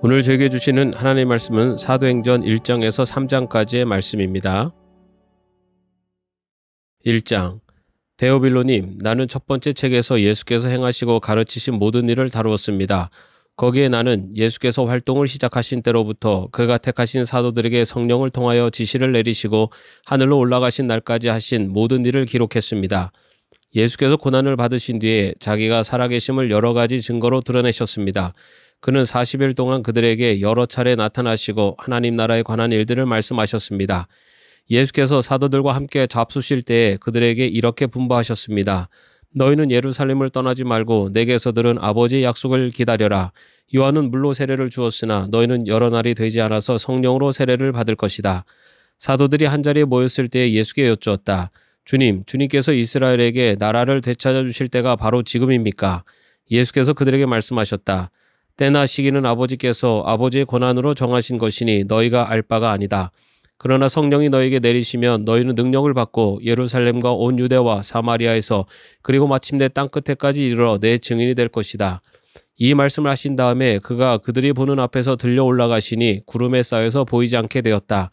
오늘 저에게 주시는 하나님의 말씀은 사도행전 1장에서 3장까지의 말씀입니다. 1장. 데오빌로님, 나는 첫 번째 책에서 예수께서 행하시고 가르치신 모든 일을 다루었습니다. 거기에 나는 예수께서 활동을 시작하신 때로부터 그가 택하신 사도들에게 성령을 통하여 지시를 내리시고 하늘로 올라가신 날까지 하신 모든 일을 기록했습니다. 예수께서 고난을 받으신 뒤에 자기가 살아계심을 여러 가지 증거로 드러내셨습니다. 그는 40일 동안 그들에게 여러 차례 나타나시고 하나님 나라에 관한 일들을 말씀하셨습니다. 예수께서 사도들과 함께 잡수실 때에 그들에게 이렇게 분부하셨습니다. 너희는 예루살렘을 떠나지 말고 내게서 들은 아버지의 약속을 기다려라. 요한은 물로 세례를 주었으나 너희는 여러 날이 되지 않아서 성령으로 세례를 받을 것이다. 사도들이 한자리에 모였을 때에 예수께 여쭈었다. 주님께서 이스라엘에게 나라를 되찾아 주실 때가 바로 지금입니까? 예수께서 그들에게 말씀하셨다. 때나 시기는 아버지께서 아버지의 권한으로 정하신 것이니 너희가 알 바가 아니다. 그러나 성령이 너희에게 내리시면 너희는 능력을 받고 예루살렘과 온 유대와 사마리아에서 그리고 마침내 땅끝에까지 이르러 내 증인이 될 것이다. 이 말씀을 하신 다음에 그가 그들이 보는 앞에서 들려 올라가시니 구름에 쌓여서 보이지 않게 되었다.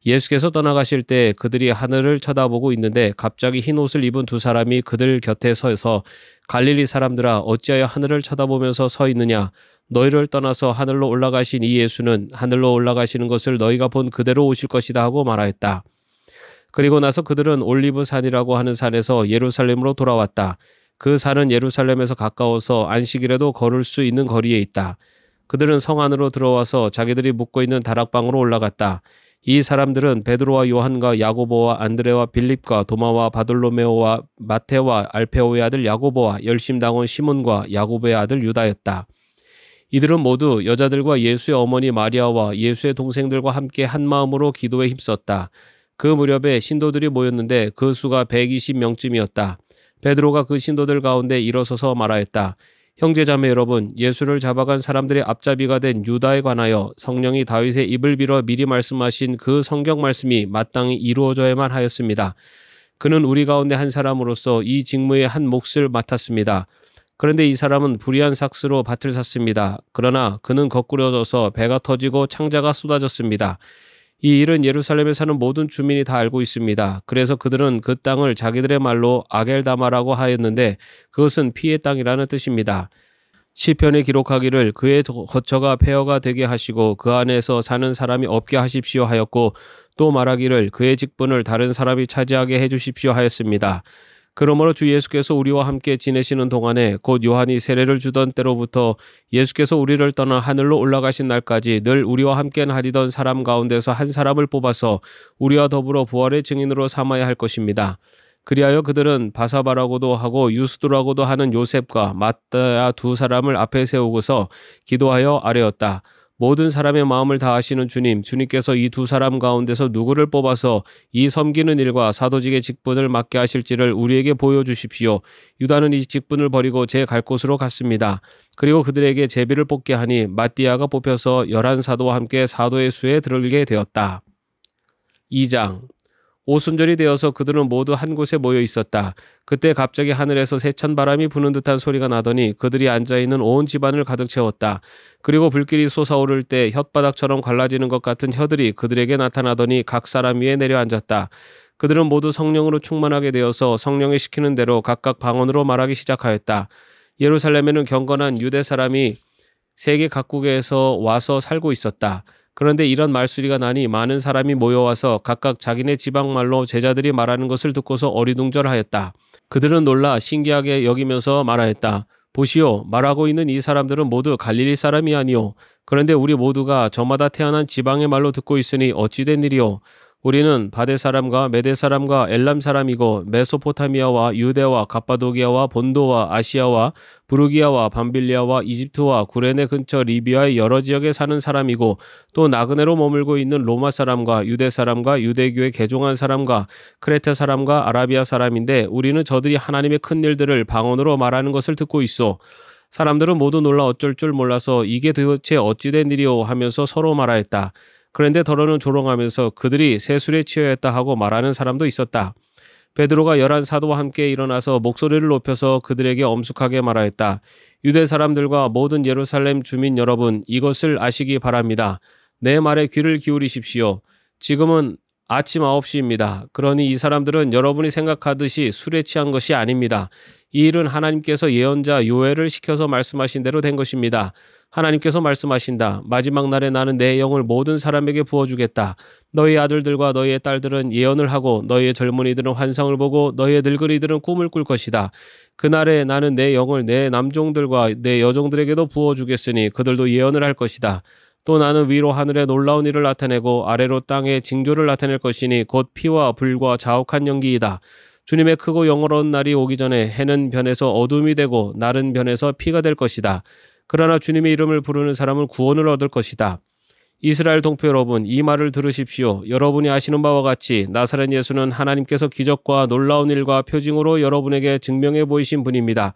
예수께서 떠나가실 때 그들이 하늘을 쳐다보고 있는데 갑자기 흰 옷을 입은 두 사람이 그들 곁에 서서 갈릴리 사람들아 어찌하여 하늘을 쳐다보면서 서 있느냐. 너희를 떠나서 하늘로 올라가신 이 예수는 하늘로 올라가시는 것을 너희가 본 그대로 오실 것이다 하고 말하였다. 그리고 나서 그들은 올리브 산이라고 하는 산에서 예루살렘으로 돌아왔다. 그 산은 예루살렘에서 가까워서 안식일에도 걸을 수 있는 거리에 있다. 그들은 성 안으로 들어와서 자기들이 묵고 있는 다락방으로 올라갔다. 이 사람들은 베드로와 요한과 야고보와 안드레와 빌립과 도마와 바돌로메오와 마테와 알페오의 아들 야고보와 열심당원 시몬과 야고보의 아들 유다였다. 이들은 모두 여자들과 예수의 어머니 마리아와 예수의 동생들과 함께 한 마음으로 기도에 힘썼다. 그 무렵에 신도들이 모였는데 그 수가 120명쯤이었다. 베드로가 그 신도들 가운데 일어서서 말하였다. 형제자매 여러분, 예수를 잡아간 사람들의 앞잡이가 된 유다에 관하여 성령이 다윗의 입을 빌어 미리 말씀하신 그 성경 말씀이 마땅히 이루어져야만 하였습니다. 그는 우리 가운데 한 사람으로서 이 직무의 한 몫을 맡았습니다. 그런데 이 사람은 불의한 삭스로 밭을 샀습니다. 그러나 그는 거꾸러져서 배가 터지고 창자가 쏟아졌습니다. 이 일은 예루살렘에 사는 모든 주민이 다 알고 있습니다. 그래서 그들은 그 땅을 자기들의 말로 아겔다마라고 하였는데 그것은 피의 땅이라는 뜻입니다. 시편에 기록하기를 그의 거처가 폐허가 되게 하시고 그 안에서 사는 사람이 없게 하십시오 하였고 또 말하기를 그의 직분을 다른 사람이 차지하게 해주십시오 하였습니다. 그러므로 주 예수께서 우리와 함께 지내시는 동안에 곧 요한이 세례를 주던 때로부터 예수께서 우리를 떠나 하늘로 올라가신 날까지 늘 우리와 함께 하리던 사람 가운데서 한 사람을 뽑아서 우리와 더불어 부활의 증인으로 삼아야 할 것입니다. 그리하여 그들은 바사바라고도 하고 유스도라고도 하는 요셉과 마따야 두 사람을 앞에 세우고서 기도하여 아뢰었다. 모든 사람의 마음을 다하시는 주님께서 이 두 사람 가운데서 누구를 뽑아서 이 섬기는 일과 사도직의 직분을 맡게 하실지를 우리에게 보여주십시오. 유다는 이 직분을 버리고 제 갈 곳으로 갔습니다. 그리고 그들에게 제비를 뽑게 하니 마띠아가 뽑혀서 11사도와 함께 사도의 수에 들게 되었다. 2장. 오순절이 되어서 그들은 모두 한 곳에 모여 있었다. 그때 갑자기 하늘에서 세찬 바람이 부는 듯한 소리가 나더니 그들이 앉아있는 온 집안을 가득 채웠다. 그리고 불길이 솟아오를 때 혓바닥처럼 갈라지는 것 같은 혀들이 그들에게 나타나더니 각 사람 위에 내려앉았다. 그들은 모두 성령으로 충만하게 되어서 성령이 시키는 대로 각각 방언으로 말하기 시작하였다. 예루살렘에는 경건한 유대 사람이 세계 각국에서 와서 살고 있었다. 그런데 이런 말소리가 나니 많은 사람이 모여와서 각각 자기네 지방말로 제자들이 말하는 것을 듣고서 어리둥절하였다. 그들은 놀라 신기하게 여기면서 말하였다. 보시오, 말하고 있는 이 사람들은 모두 갈릴리 사람이 아니오. 그런데 우리 모두가 저마다 태어난 지방의 말로 듣고 있으니 어찌 된 일이오. 우리는 바데 사람과 메데 사람과 엘람 사람이고 메소포타미아와 유대와 갑바도기아와 본도와 아시아와 부르기아와 밤빌리아와 이집트와 구레네 근처 리비아의 여러 지역에 사는 사람이고 또 나그네로 머물고 있는 로마 사람과 유대 사람과 유대교에 개종한 사람과 크레테 사람과 아라비아 사람인데 우리는 저들이 하나님의 큰 일들을 방언으로 말하는 것을 듣고 있어. 사람들은 모두 놀라 어쩔 줄 몰라서 이게 도대체 어찌 된 일이오 하면서 서로 말하였다. 그런데 더러는 조롱하면서 그들이 세술에 취하였다 하고 말하는 사람도 있었다. 베드로가 11 사도와 함께 일어나서 목소리를 높여서 그들에게 엄숙하게 말하였다. 유대 사람들과 모든 예루살렘 주민 여러분, 이것을 아시기 바랍니다. 내 말에 귀를 기울이십시오. 지금은 아침 9시입니다. 그러니 이 사람들은 여러분이 생각하듯이 술에 취한 것이 아닙니다. 이 일은 하나님께서 예언자 요엘을 시켜서 말씀하신 대로 된 것입니다. 하나님께서 말씀하신다. 마지막 날에 나는 내 영을 모든 사람에게 부어주겠다. 너희 아들들과 너희의 딸들은 예언을 하고 너희의 젊은이들은 환상을 보고 너희의 늙은이들은 꿈을 꿀 것이다. 그날에 나는 내 영을 내 남종들과 내 여종들에게도 부어주겠으니 그들도 예언을 할 것이다. 또 나는 위로 하늘에 놀라운 일을 나타내고 아래로 땅에 징조를 나타낼 것이니 곧 피와 불과 자욱한 연기이다. 주님의 크고 영원한 날이 오기 전에 해는 변해서 어둠이 되고 날은 변해서 피가 될 것이다. 그러나 주님의 이름을 부르는 사람은 구원을 얻을 것이다. 이스라엘 동포 여러분, 이 말을 들으십시오. 여러분이 아시는 바와 같이 나사렛 예수는 하나님께서 기적과 놀라운 일과 표징으로 여러분에게 증명해 보이신 분입니다.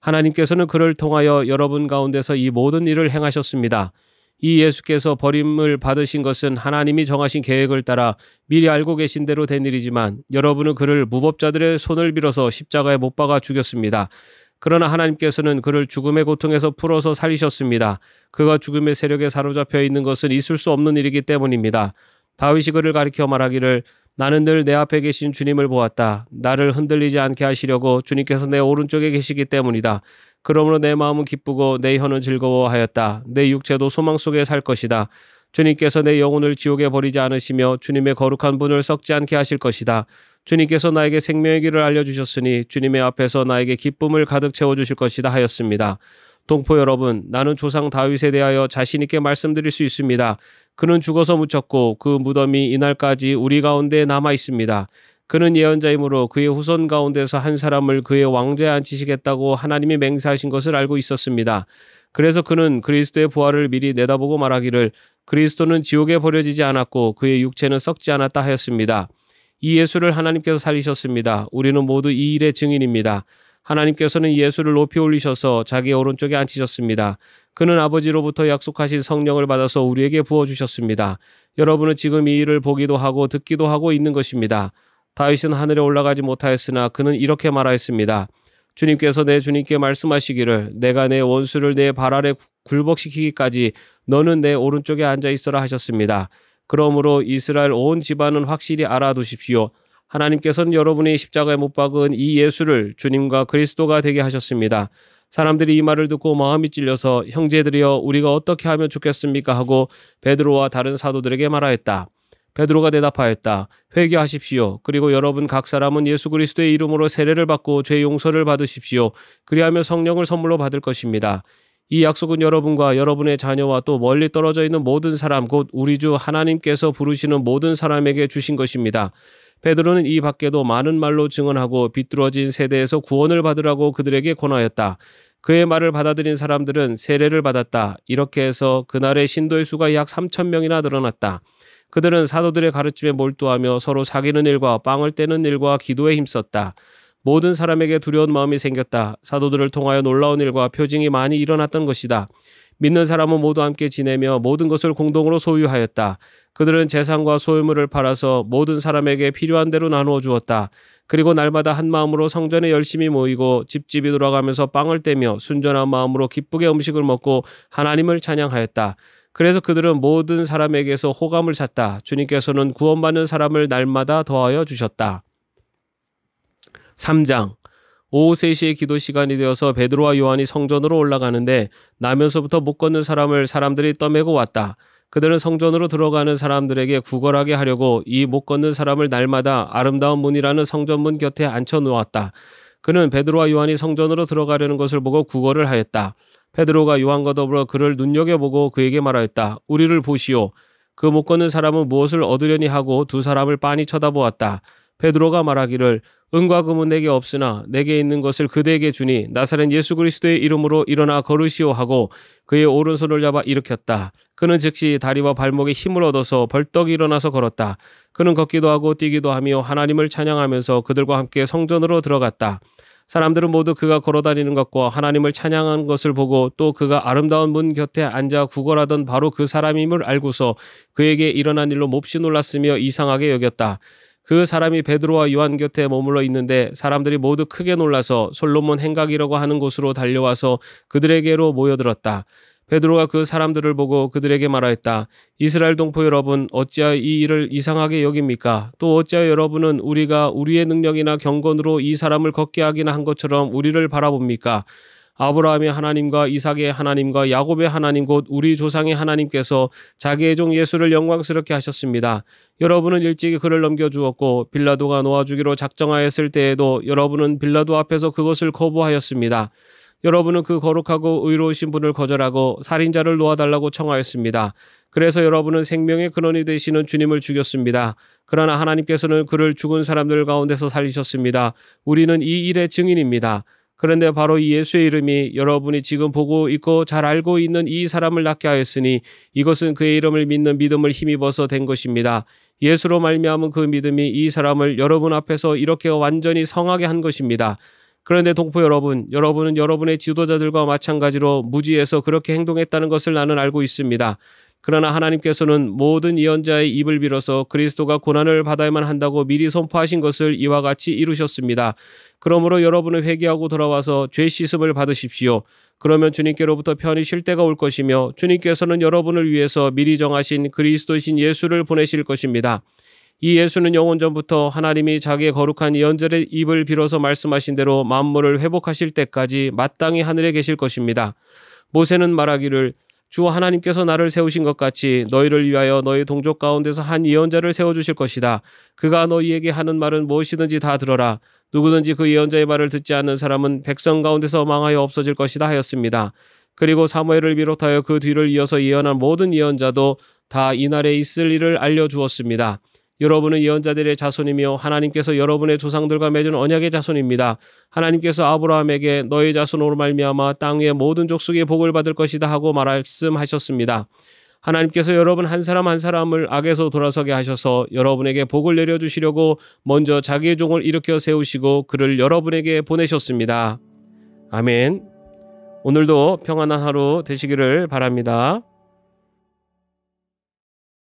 하나님께서는 그를 통하여 여러분 가운데서 이 모든 일을 행하셨습니다. 이 예수께서 버림을 받으신 것은 하나님이 정하신 계획을 따라 미리 알고 계신 대로 된 일이지만 여러분은 그를 무법자들의 손을 빌어서 십자가에 못 박아 죽였습니다. 그러나 하나님께서는 그를 죽음의 고통에서 풀어서 살리셨습니다. 그가 죽음의 세력에 사로잡혀 있는 것은 있을 수 없는 일이기 때문입니다. 다윗이 그를 가리켜 말하기를 나는 늘 내 앞에 계신 주님을 보았다. 나를 흔들리지 않게 하시려고 주님께서 내 오른쪽에 계시기 때문이다. 그러므로 내 마음은 기쁘고 내 혀는 즐거워하였다. 내 육체도 소망 속에 살 것이다. 주님께서 내 영혼을 지옥에 버리지 않으시며 주님의 거룩한 분을 썩지 않게 하실 것이다. 주님께서 나에게 생명의 길을 알려주셨으니 주님의 앞에서 나에게 기쁨을 가득 채워주실 것이다 하였습니다. 동포 여러분, 나는 조상 다윗에 대하여 자신 있게 말씀드릴 수 있습니다. 그는 죽어서 묻혔고 그 무덤이 이날까지 우리 가운데 남아 있습니다. 그는 예언자이므로 그의 후손 가운데서 한 사람을 그의 왕좌에 앉히시겠다고 하나님이 맹세하신 것을 알고 있었습니다. 그래서 그는 그리스도의 부활을 미리 내다보고 말하기를 그리스도는 지옥에 버려지지 않았고 그의 육체는 썩지 않았다 하였습니다. 이 예수를 하나님께서 살리셨습니다. 우리는 모두 이 일의 증인입니다. 하나님께서는 예수를 높이 올리셔서 자기의 오른쪽에 앉히셨습니다. 그는 아버지로부터 약속하신 성령을 받아서 우리에게 부어주셨습니다. 여러분은 지금 이 일을 보기도 하고 듣기도 하고 있는 것입니다. 다윗은 하늘에 올라가지 못하였으나 그는 이렇게 말하였습니다. 주님께서 내 주님께 말씀하시기를 내가 내 원수를 내 발 아래 굴복시키기까지 너는 내 오른쪽에 앉아 있어라 하셨습니다. 그러므로 이스라엘 온 집안은 확실히 알아두십시오. 하나님께서는 여러분이 십자가에 못 박은 이 예수를 주님과 그리스도가 되게 하셨습니다. 사람들이 이 말을 듣고 마음이 찔려서 형제들이여 우리가 어떻게 하면 좋겠습니까 하고 베드로와 다른 사도들에게 말하였다. 베드로가 대답하였다. 회개하십시오. 그리고 여러분 각 사람은 예수 그리스도의 이름으로 세례를 받고 죄 용서를 받으십시오. 그리하며 성령을 선물로 받을 것입니다. 이 약속은 여러분과 여러분의 자녀와 또 멀리 떨어져 있는 모든 사람 곧 우리 주 하나님께서 부르시는 모든 사람에게 주신 것입니다. 베드로는 이 밖에도 많은 말로 증언하고 비뚤어진 세대에서 구원을 받으라고 그들에게 권하였다. 그의 말을 받아들인 사람들은 세례를 받았다. 이렇게 해서 그날의 신도의 수가 약 3,000명이나 늘어났다. 그들은 사도들의 가르침에 몰두하며 서로 사귀는 일과 빵을 떼는 일과 기도에 힘썼다. 모든 사람에게 두려운 마음이 생겼다. 사도들을 통하여 놀라운 일과 표징이 많이 일어났던 것이다. 믿는 사람은 모두 함께 지내며 모든 것을 공동으로 소유하였다. 그들은 재산과 소유물을 팔아서 모든 사람에게 필요한 대로 나누어 주었다. 그리고 날마다 한 마음으로 성전에 열심히 모이고 집집이 돌아가면서 빵을 떼며 순전한 마음으로 기쁘게 음식을 먹고 하나님을 찬양하였다. 그래서 그들은 모든 사람에게서 호감을 샀다. 주님께서는 구원받는 사람을 날마다 더하여 주셨다. 3장. 오후 3시에 기도 시간이 되어서 베드로와 요한이 성전으로 올라가는데 나면서부터 못 걷는 사람을 사람들이 떠매고 왔다. 그들은 성전으로 들어가는 사람들에게 구걸하게 하려고 이 못 걷는 사람을 날마다 아름다운 문이라는 성전문 곁에 앉혀 놓았다. 그는 베드로와 요한이 성전으로 들어가려는 것을 보고 구걸을 하였다. 베드로가 요한과 더불어 그를 눈여겨보고 그에게 말하였다. 우리를 보시오. 그 못 걷는 사람은 무엇을 얻으려니 하고 두 사람을 빤히 쳐다보았다. 베드로가 말하기를 은과 금은 내게 없으나 내게 있는 것을 그대에게 주니 나사렛 예수 그리스도의 이름으로 일어나 걸으시오 하고 그의 오른손을 잡아 일으켰다. 그는 즉시 다리와 발목에 힘을 얻어서 벌떡 일어나서 걸었다. 그는 걷기도 하고 뛰기도 하며 하나님을 찬양하면서 그들과 함께 성전으로 들어갔다. 사람들은 모두 그가 걸어다니는 것과 하나님을 찬양하는 것을 보고 또 그가 아름다운 문 곁에 앉아 구걸하던 바로 그 사람임을 알고서 그에게 일어난 일로 몹시 놀랐으며 이상하게 여겼다. 그 사람이 베드로와 요한 곁에 머물러 있는데 사람들이 모두 크게 놀라서 솔로몬 행각이라고 하는 곳으로 달려와서 그들에게로 모여들었다. 베드로가 그 사람들을 보고 그들에게 말하였다. 이스라엘 동포 여러분, 어찌하여 이 일을 이상하게 여깁니까? 또 어찌하여 여러분은 우리가 우리의 능력이나 경건으로 이 사람을 걷게 하기나 한 것처럼 우리를 바라봅니까? 아브라함의 하나님과 이삭의 하나님과 야곱의 하나님 곧 우리 조상의 하나님께서 자기의 종 예수를 영광스럽게 하셨습니다. 여러분은 일찍이 그를 넘겨주었고 빌라도가 놓아주기로 작정하였을 때에도 여러분은 빌라도 앞에서 그것을 거부하였습니다. 여러분은 그 거룩하고 의로우신 분을 거절하고 살인자를 놓아달라고 청하였습니다. 그래서 여러분은 생명의 근원이 되시는 주님을 죽였습니다. 그러나 하나님께서는 그를 죽은 사람들 가운데서 살리셨습니다. 우리는 이 일의 증인입니다. 그런데 바로 이 예수의 이름이 여러분이 지금 보고 있고 잘 알고 있는 이 사람을 낫게 하였으니 이것은 그의 이름을 믿는 믿음을 힘입어서 된 것입니다. 예수로 말미암은 그 믿음이 이 사람을 여러분 앞에서 이렇게 완전히 성하게 한 것입니다. 그런데 동포 여러분, 여러분은 여러분의 지도자들과 마찬가지로 무지해서 그렇게 행동했다는 것을 나는 알고 있습니다. 그러나 하나님께서는 모든 예언자의 입을 빌어서 그리스도가 고난을 받아야만 한다고 미리 선포하신 것을 이와 같이 이루셨습니다. 그러므로 여러분은 회개하고 돌아와서 죄 씻음을 받으십시오. 그러면 주님께로부터 편히 쉴 때가 올 것이며 주님께서는 여러분을 위해서 미리 정하신 그리스도신 예수를 보내실 것입니다. 이 예수는 영원 전부터 하나님이 자기의 거룩한 예언자의 입을 빌어서 말씀하신 대로 만물을 회복하실 때까지 마땅히 하늘에 계실 것입니다. 모세는 말하기를 주 하나님께서 나를 세우신 것 같이 너희를 위하여 너희 동족 가운데서 한 예언자를 세워주실 것이다. 그가 너희에게 하는 말은 무엇이든지 다 들어라. 누구든지 그 예언자의 말을 듣지 않는 사람은 백성 가운데서 망하여 없어질 것이다 하였습니다. 그리고 사무엘을 비롯하여 그 뒤를 이어서 예언한 모든 예언자도 다 이날에 있을 일을 알려주었습니다. 여러분은 예언자들의 자손이며 하나님께서 여러분의 조상들과 맺은 언약의 자손입니다. 하나님께서 아브라함에게 너의 자손으로 말미암아 땅 위의 모든 족속의 복을 받을 것이다 하고 말씀하셨습니다. 하나님께서 여러분 한 사람 한 사람을 악에서 돌아서게 하셔서 여러분에게 복을 내려주시려고 먼저 자기의 종을 일으켜 세우시고 그를 여러분에게 보내셨습니다. 아멘. 오늘도 평안한 하루 되시기를 바랍니다.